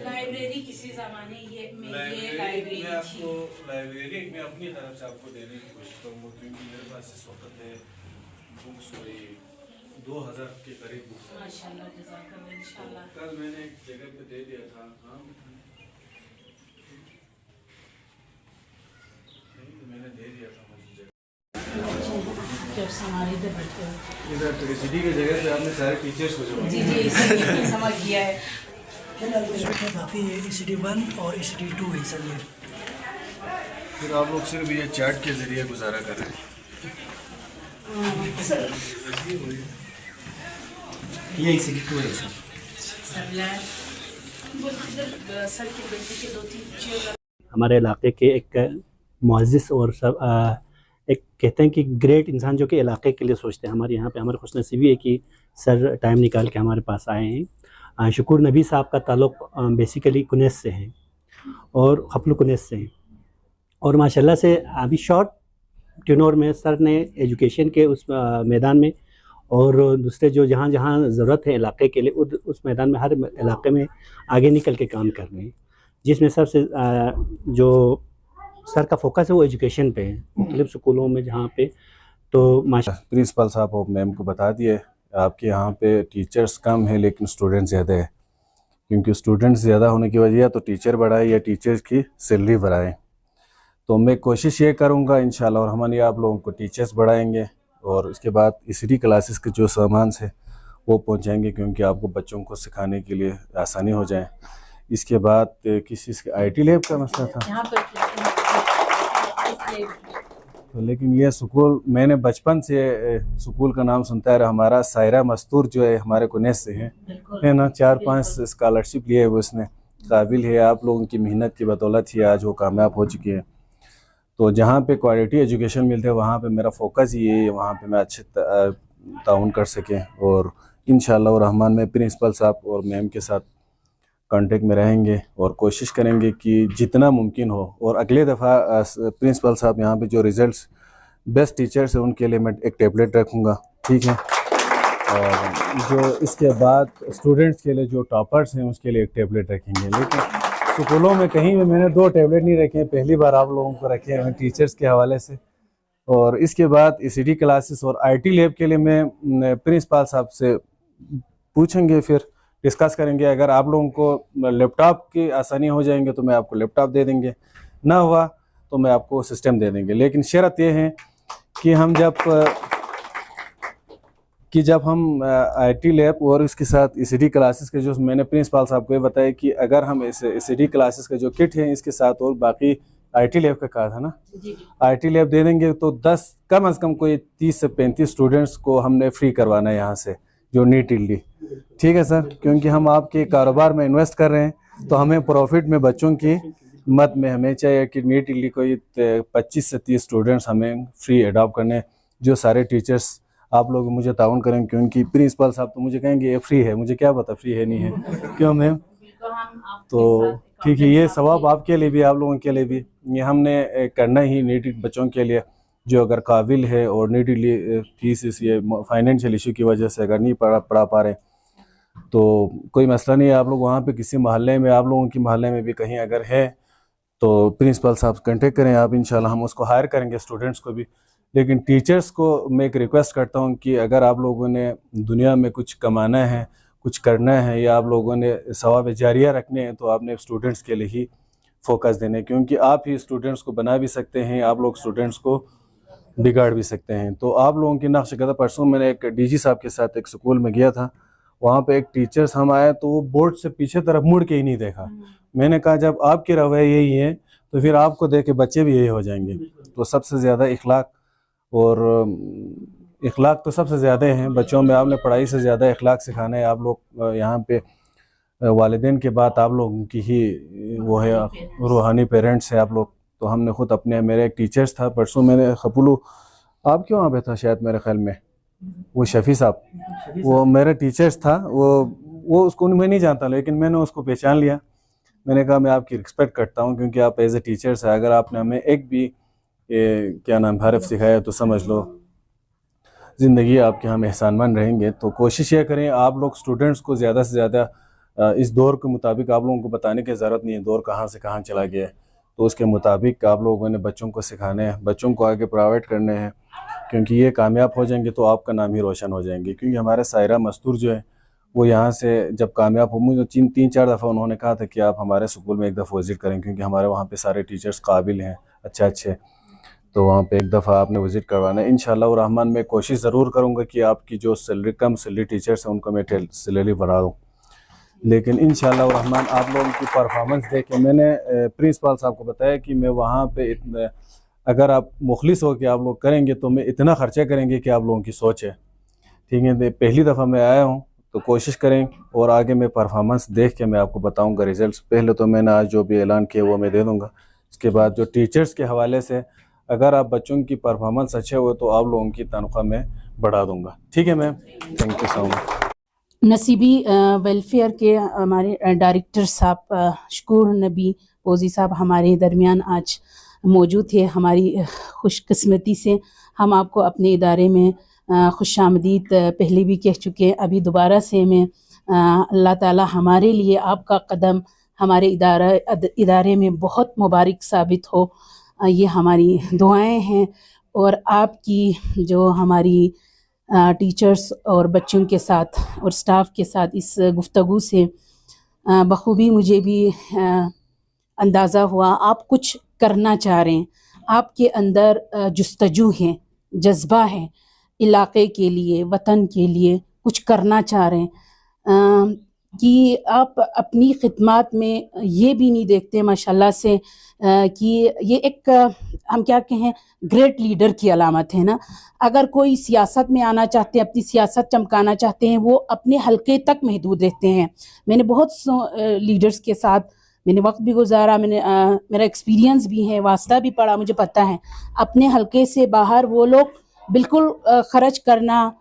Library किसी ज़माने ये में ये लाइब्रेरी में लाइब्रेरी आपको थी। लाइब्रेरी मैं अपनी तरफ से आपको देने की कोशिश करूँगा, क्योंकि मेरे पास इस वक्त है बुक्स हुई 2000 के करीब बुक्स हैं। माशाल्लाह, जज़ाकल्लाह, इंशाल्लाह। कल मैंने एक जगह पे दे दिया था। हाँ, नहीं मैंने दे दिया था मुझे जगह। जब हमारे इधर बैठे हो इधर तो सिटी की जगह पे आपने सारे टीचर्स को जमा जी जी इसे जमा किया है। काफ़ी है ECD 1 और ECD 2 है सर ये। फिर आप लोग सिर्फ ये चैट के ज़रिए गुजारा कर रहे हैं। ये ECD 2 है सर। सर की बेटी के 2-3 चीज़ हमारे इलाके के एक मुअज़्ज़िज़ और सब एक कहते हैं कि ग्रेट इंसान जो कि इलाके के लिए सोचते हैं। हमारे यहाँ पे हमारे खुशनसीबी है कि सर टाइम निकाल के हमारे पास आए हैं। शुक्र नबी साहब का ताल्लुक़ बेसिकली कुनैस से है और खपलू कुनैस से है, और माशाल्लाह से अभी शॉर्ट टेन्योर में सर ने एजुकेशन के उस मैदान में और दूसरे जो जहाँ जहाँ ज़रूरत है इलाके के लिए उस मैदान में हर इलाके में आगे निकल के काम कर रहे हैं, जिसमें सबसे जो सर का फोकस है वो एजुकेशन पे है, मुख्तलिफ स्कूलों में जहाँ पे। तो प्रिंसिपल साहब और मैम को बता दिए आपके यहाँ पे टीचर्स कम है लेकिन स्टूडेंट ज़्यादा है, क्योंकि स्टूडेंट्स ज़्यादा होने की वजह तो टीचर बढ़ाए या टीचर्स की सैलरी बढ़ाए। तो मैं कोशिश ये करूँगा इंशाल्लाह, और हमारे आप लोगों को टीचर्स बढ़ाएंगे और उसके बाद ECD क्लासेस के जो सामान है वो पहुँचाएँगे, क्योंकि आपको बच्चों को सिखाने के लिए आसानी हो जाए। इसके बाद किसी IT लैब का मसला था, यहाँ पर तो लेकिन ये स्कूल मैंने बचपन से स्कूल का नाम सुनता है। हमारा सायरा मस्तूर जो है हमारे कुनैस से है ना, 4-5 स्कॉलरशिप लिए वो इसने, काबिल है। आप लोगों की मेहनत की बदौलत ही आज वो कामयाब हो चुकी है। तो जहाँ पे क्वालिटी एजुकेशन मिलते हैं वहाँ पे मेरा फोकस ही है, वहाँ पे मैं अच्छे ताउन कर सकें, और इंशाअल्लाह रहमान में प्रिंसिपल साहब और मैम के साथ कांटेक्ट में रहेंगे और कोशिश करेंगे कि जितना मुमकिन हो। और अगले दफ़ा प्रिंसिपल साहब यहाँ पे जो रिज़ल्ट्स बेस्ट टीचर्स हैं उनके लिए मैं एक टैबलेट रखूँगा, ठीक है। और जो इसके बाद स्टूडेंट्स के लिए जो टॉपर्स हैं उसके लिए एक टैबलेट रखेंगे। लेकिन स्कूलों में कहीं भी मैंने 2 टैबलेट नहीं रखे हैं, पहली बार आप लोगों को रखे हैं टीचर्स के हवाले से। और इसके बाद ECD क्लासेस और IT लैब के लिए मैं प्रिंसिपल साहब से पूछेंगे, फिर डिस्कस करेंगे। अगर आप लोगों को लैपटॉप की आसानी हो जाएंगे तो मैं आपको लैपटॉप दे देंगे, ना हुआ तो मैं आपको सिस्टम दे देंगे। लेकिन शर्त यह है कि जब हम IT लैब और इसके साथ ECD क्लासेस के जो मैंने प्रिंसिपल साहब को ये बताया कि अगर हम इस ECD क्लासेस के जो किट हैं इसके साथ और बाकी IT लैब का कहा था ना, IT लैब दे देंगे तो 10 कम से कम कोई 30 से 35 स्टूडेंट्स को हमने फ्री करवाना है यहाँ से, जो नीट इल्ली, ठीक है सर। क्योंकि हम आपके कारोबार में इन्वेस्ट कर रहे हैं तो हमें प्रॉफिट में बच्चों की मत में हमें चाहिए कि नीट इल्ली कोई 25 से 30 स्टूडेंट्स हमें फ्री एडॉप्ट करने, जो सारे टीचर्स आप लोग मुझे ताउन करें। क्योंकि प्रिंसिपल साहब तो मुझे कहेंगे ये फ्री है, मुझे क्या पता फ्री है नहीं है, क्यों मैम। तो ठीक है, ये सवाब आपके लिए भी आप लोगों के लिए भी, ये हमने करना ही नीट बच्चों के लिए जो अगर काबिल है और नीडली फीस ये फाइनेंशियल इशू की वजह से अगर नहीं पढ़ा पा रहे तो कोई मसला नहीं है। आप लोग वहाँ पे किसी मोहल्ले में, आप लोगों की मोहल्ले में भी कहीं अगर है तो प्रिंसिपल साहब कांटेक्ट करें आप, इंशाल्लाह हम उसको हायर करेंगे, स्टूडेंट्स को भी। लेकिन टीचर्स को मैं एक रिक्वेस्ट करता हूँ कि अगर आप लोगों ने दुनिया में कुछ कमाना है, कुछ करना है, या आप लोगों ने सवाब जारिया रखने हैं तो आपने स्टूडेंट्स के लिए ही फोकस देने, क्योंकि आप ही स्टूडेंट्स को बना भी सकते हैं, आप लोग स्टूडेंट्स को बिगाड़ भी सकते हैं। तो आप लोगों की नक्श कदम, परसों मैंने एक DG साहब के साथ एक स्कूल में गया था, वहाँ पे एक टीचर्स हम आए तो वो बोर्ड से पीछे तरफ मुड़ के ही नहीं देखा। मैंने कहा जब आपके रवैये यही है तो फिर आपको देख के बच्चे भी यही हो जाएंगे। तो सबसे ज़्यादा इखलाक, और इखलाक तो सबसे ज़्यादा हैं बच्चों में, आपने पढ़ाई से ज़्यादा इखलाक सिखाना है। आप लोग यहाँ पे वालिदैन के बाद आप लोगों की ही वो है, रूहानी पेरेंट्स है आप लोग। तो हमने खुद अपने, मेरे एक टीचर्स था परसों, मैंने खपुलू, आप क्यों वहाँ पे था शायद मेरे ख्याल में, वो शफ़ी साहब, वो मेरा टीचर्स था। वो उसको मैं नहीं जानता, लेकिन मैंने उसको पहचान लिया। मैंने कहा मैं आपकी रिस्पेक्ट करता हूँ क्योंकि आप एज ए टीचर्स है, अगर आपने हमें एक भी क्या नाम हरफ सिखाया तो समझ लो ज़िंदगी आपके हम एहसानमंद रहेंगे। तो कोशिश ये करें आप लोग स्टूडेंट्स को ज़्यादा से ज़्यादा इस दौर के मुताबिक आप लोगों को बताने की ज़रूरत नहीं है दौर कहाँ से कहाँ चला गया है, तो उसके मुताबिक आप लोगों ने बच्चों को सिखाने हैं, बच्चों को आगे प्रोवाइड करने हैं, क्योंकि ये कामयाब हो जाएंगे तो आपका नाम ही रोशन हो जाएंगे। क्योंकि हमारे सायरा मस्तूर जो है वो यहाँ से जब कामयाब हो, मुझे 3-4 दफ़ा उन्होंने कहा था कि आप हमारे स्कूल में एक दफ़ा विज़िट करें, क्योंकि हमारे वहाँ पे सारे टीचर्स काबिल हैं अच्छे, तो वहाँ पे एक दफ़ा आपने विज़िट करवाना है। इंशाअल्लाह रहमान मैं कोशिश ज़रूर करूँगा कि आपकी जो सैलरी कम सैलरी टीचर्स हैं उनको मैं सैलरी बढ़ा दूँ, लेकिन इंशाअल्लाह रहमान आप लोगों की परफॉर्मेंस देख के मैंने प्रिंसिपल साहब को बताया कि मैं वहाँ पे इतना, अगर आप मुखलिस हो के आप लोग करेंगे तो मैं इतना ख़र्चा करेंगे कि आप लोगों की सोच है। ठीक है, पहली दफ़ा मैं आया हूँ तो कोशिश करें और आगे मैं परफॉर्मेंस देख के मैं आपको बताऊंगा रिजल्ट्स। पहले तो मैंने आज जो भी ऐलान किया वो मैं दे दूंगा, इसके बाद जो टीचर्स के हवाले से अगर आप बच्चों की परफॉर्मेंस अच्छे हुए तो आप लोगों की तनख्वाह में बढ़ा दूंगा। ठीक है ma'am, thank you so much. नसीबी वेलफेयर के हमारे डायरेक्टर साहब शकूर नबी पोजी साहब हमारे दरमियान आज मौजूद थे। हमारी खुशकिस्मती से हम आपको अपने इदारे में खुशामदीद पहले भी कह चुके हैं, अभी दोबारा से मैं अल्लाह ताला हमारे लिए आपका कदम हमारे इदारे में बहुत मुबारक साबित हो, ये हमारी दुआएं हैं। और आपकी जो हमारी टीचर्स और बच्चों के साथ और स्टाफ के साथ इस गुफ्तगू से बखूबी मुझे भी अंदाज़ा हुआ आप कुछ करना चाह रहे हैं, आपके अंदर जुस्तजू है, जज्बा है, इलाके के लिए वतन के लिए कुछ करना चाह रहे हैं कि आप अपनी खिदमत में ये भी नहीं देखते माशाल्लाह से कि ये एक हम क्या कहें ग्रेट लीडर की अलामत है ना। अगर कोई सियासत में आना चाहते हैं, अपनी सियासत चमकाना चाहते हैं, वो अपने हलके तक महदूद रहते हैं। मैंने बहुत लीडर्स के साथ मैंने वक्त भी गुजारा, मैंने मेरा एक्सपीरियंस भी है, वास्ता भी पड़ा, मुझे पता है अपने हलके से बाहर वो लोग बिल्कुल ख़र्च करना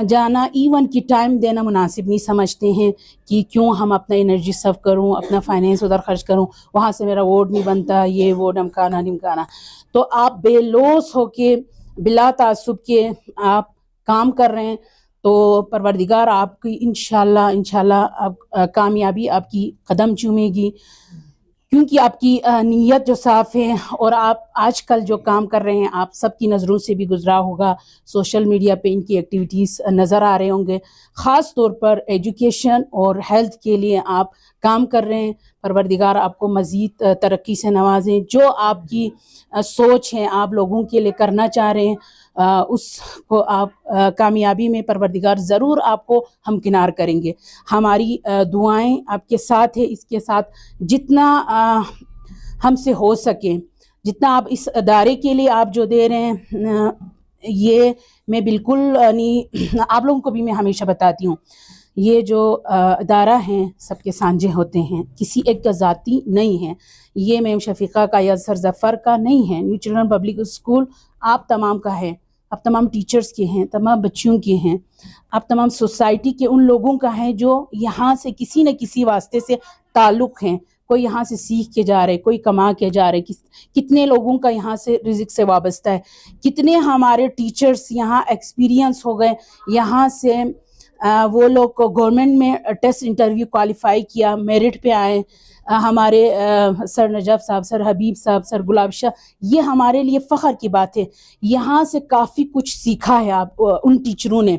जाना, इवन की टाइम देना मुनासिब नहीं समझते हैं कि क्यों हम अपना एनर्जी सर्व करूं, अपना फाइनेंस उधर खर्च करूं, वहाँ से मेरा वोट नहीं बनता, ये वो ढमकाना। तो आप बेलौस होके बिला तासुब के आप काम कर रहे हैं, तो परवरदिगार आपकी इंशाल्लाह कामयाबी आपकी कदम चूमेगी, क्योंकि आपकी नीयत जो साफ़ है और आप आजकल जो काम कर रहे हैं आप सबकी नज़रों से भी गुजरा होगा, सोशल मीडिया पे इनकी एक्टिविटीज़ नज़र आ रहे होंगे। ख़ास तौर पर एजुकेशन और हेल्थ के लिए आप काम कर रहे हैं। परवरदिगार आपको मज़ीद तरक्की से नवाजें। जो आपकी सोच है आप लोगों के लिए करना चाह रहे हैं उसको आप कामयाबी में परवरदिगार ज़रूर आपको हमकिनार करेंगे। हमारी दुआएं आपके साथ है। इसके साथ जितना हमसे हो सके, जितना आप इस अदारे के लिए आप जो दे रहे हैं, ये मैं बिल्कुल नहीं, आप लोगों को भी मैं हमेशा बताती हूँ, ये जो अदारा हैं सबके सांझे होते हैं, किसी एक का ज़ाती नहीं है। ये मैम शफीक़ा का या सर ज़फ़र का नहीं है। न्यू चिल्ड्रन पब्लिक स्कूल आप तमाम का है, आप तमाम टीचर्स के हैं, तमाम बच्चियों के हैं, आप तमाम सोसाइटी के उन लोगों का है जो यहाँ से किसी न किसी वास्ते से ताल्लुक़ हैं। कोई यहाँ से सीख के जा रहे, कोई कमा के जा रहे, कितने लोगों का यहाँ से रिज़्क़ से वाबस्ता है, कितने हमारे टीचर्स यहाँ एक्सपीरियंस हो गए, यहाँ से वो लोग को गवर्नमेंट में टेस्ट इंटरव्यू क्वालिफाई किया, मेरिट पे आए। हमारे सर नजफ साहब, सर हबीब साहब, सर गुलाब शाह, ये हमारे लिए फ़ख्र की बात है। यहाँ से काफ़ी कुछ सीखा है आप उन टीचरों ने।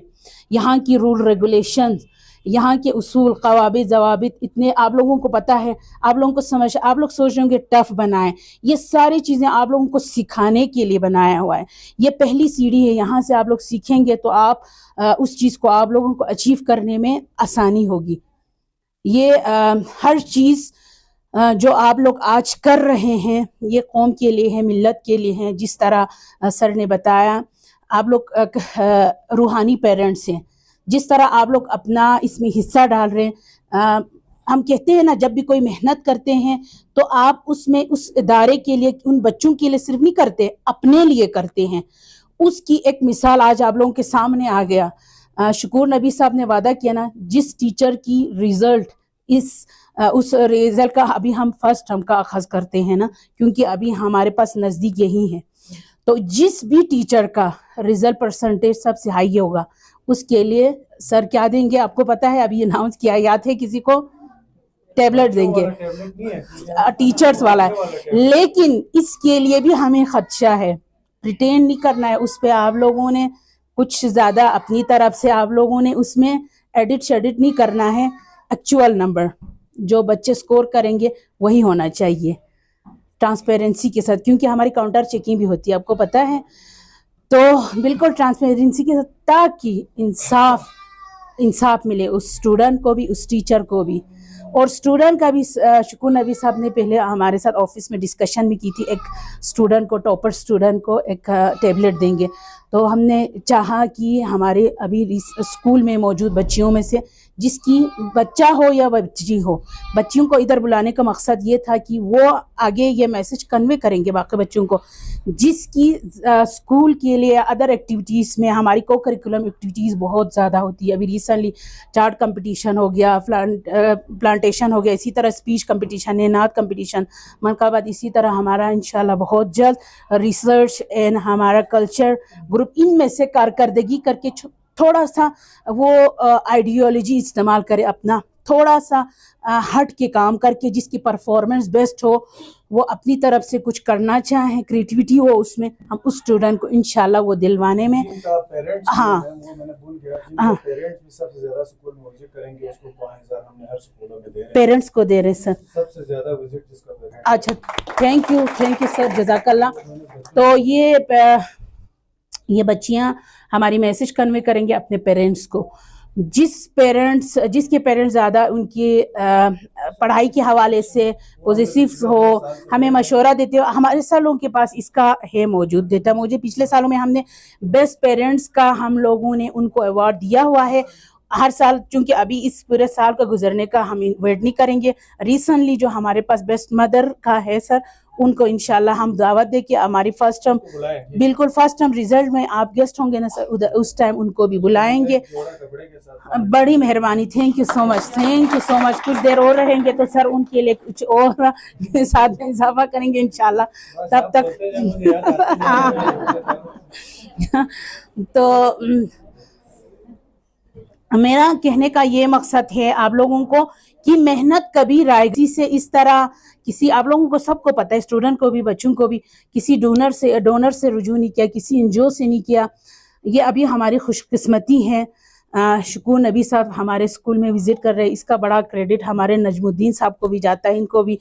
यहाँ की रूल रेगुलेशन, यहाँ के उसूल क़वाबिद ज़वाबित इतने आप लोगों को पता है, आप लोगों को समझ, आप लोग सोच रहे होंगे टफ़ बनाए, ये सारी चीज़ें आप लोगों को सिखाने के लिए बनाया हुआ है। ये पहली सीढ़ी है, यहाँ से आप लोग सीखेंगे तो आप उस चीज़ को आप लोगों को अचीव करने में आसानी होगी। ये हर चीज़ जो आप लोग आज कर रहे हैं ये कौम के लिए है, मिल्लत के लिए है। जिस तरह सर ने बताया, आप लोग रूहानी पेरेंट्स हैं, जिस तरह आप लोग अपना इसमें हिस्सा डाल रहे हैं। हम कहते हैं ना, जब भी कोई मेहनत करते हैं तो आप उसमें उस इदारे के लिए, उन बच्चों के लिए सिर्फ नहीं करते, अपने लिए करते हैं। उसकी एक मिसाल आज आप लोगों के सामने आ गया। शकूर नबी साहब ने वादा किया ना, जिस टीचर की रिज़ल्ट उस रिज़ल्ट का अभी हम फर्स्ट टर्म का आगाज़ करते हैं ना, क्योंकि अभी हमारे पास नज़दीक यही है, तो जिस भी टीचर का रिजल्ट परसेंटेज सबसे हाई होगा उसके लिए सर क्या देंगे आपको पता है, अभी अनाउंस किया, याद है किसी को? टैबलेट देंगे, टीचर्स वाला है। लेकिन इसके लिए भी हमें खदशा है, प्रिटेंड नहीं करना है, उस पर आप लोगों ने कुछ ज़्यादा अपनी तरफ से आप लोगों ने उसमें एडिट शेडिट नहीं करना है। एक्चुअल नंबर जो बच्चे स्कोर करेंगे वही होना चाहिए, ट्रांसपेरेंसी के साथ, क्योंकि हमारी काउंटर चेकिंग भी होती है आपको पता है। तो बिल्कुल ट्रांसपेरेंसी के साथ, ताकि इंसाफ मिले उस स्टूडेंट को भी, उस टीचर को भी। और स्टूडेंट का भी शुकुर नबी साहब ने पहले हमारे साथ ऑफिस में डिस्कशन भी की थी, एक स्टूडेंट को, टॉपर स्टूडेंट को एक टैबलेट देंगे। तो हमने चाहा कि हमारे अभी स्कूल में मौजूद बच्चियों में से जिसकी बच्चा हो या बच्ची हो, बच्चियों को इधर बुलाने का मकसद ये था कि वो आगे ये मैसेज कन्वे करेंगे बाकी बच्चों को, जिसकी स्कूल के लिए अदर एक्टिविटीज़ में हमारी को करिकुलम एक्टिविटीज़ बहुत ज़्यादा होती है। अभी रिसेंटली चार्ट कंपटीशन हो गया, प्लांटेशन हो गया, इसी तरह स्पीच कंपटीशन है, नात कंपटीशन, मनकाबात, इसी तरह हमारा इंशाल्लाह बहुत जल्द रिसर्च एंड हमारा कल्चर ग्रुप, इनमें से कारकर्दगी करके थोड़ा सा वो आइडियोलॉजी इस्तेमाल करे, अपना थोड़ा सा हट के काम करके जिसकी परफॉर्मेंस बेस्ट हो, वो अपनी तरफ से कुछ करना चाहें, क्रिएटिविटी हो उसमें, हम उस स्टूडेंट को इंशाल्लाह वो दिलवाने में। हाँ, पेरेंट्स को दे रहे सर, सबसे ज्यादा विजिट जिसका। अच्छा, थैंक यू सर, जज़ाकल्लाह। तो ये बच्चियां हमारी मैसेज कन्वे करेंगे अपने पेरेंट्स को, जिसके पेरेंट्स ज़्यादा उनकी पढ़ाई के हवाले से पॉजिटिव हो, हमें मशवरा देते हो। हमारे सालों के पास इसका है मौजूद डेटा, मुझे पिछले सालों में हमने बेस्ट पेरेंट्स का हम लोगों ने उनको अवार्ड दिया हुआ है हर साल, क्योंकि अभी इस पूरे साल का गुजरने का हम वेट नहीं करेंगे। रिसेंटली जो हमारे पास बेस्ट मदर का है सर, उनको इंशाल्लाह हम दावत दे के हमारी फर्स्ट टर्म, बिल्कुल फर्स्ट टर्म रिजल्ट में आप गेस्ट होंगे ना सर, उस टाइम उनको भी बुलाएंगे। बड़ी मेहरबानी, थैंक यू सो मच। कुछ देर और रहेंगे तो सर उनके लिए कुछ और साथ में इजाफा करेंगे इंशाल्लाह, तब तक तो मेरा कहने का ये मकसद है आप लोगों को कि मेहनत कभी रायगी से इस तरह किसी, आप लोगों को सबको पता है, स्टूडेंट को भी, बच्चों को भी, किसी डोनर से रुजू नहीं किया, किसी एनजीओ से नहीं किया। ये अभी हमारी खुशकिस्मती है। शुकुर नबी साहब हमारे स्कूल में विजिट कर रहे हैं, इसका बड़ा क्रेडिट हमारे नजमुद्दीन साहब को भी जाता है, इनको भी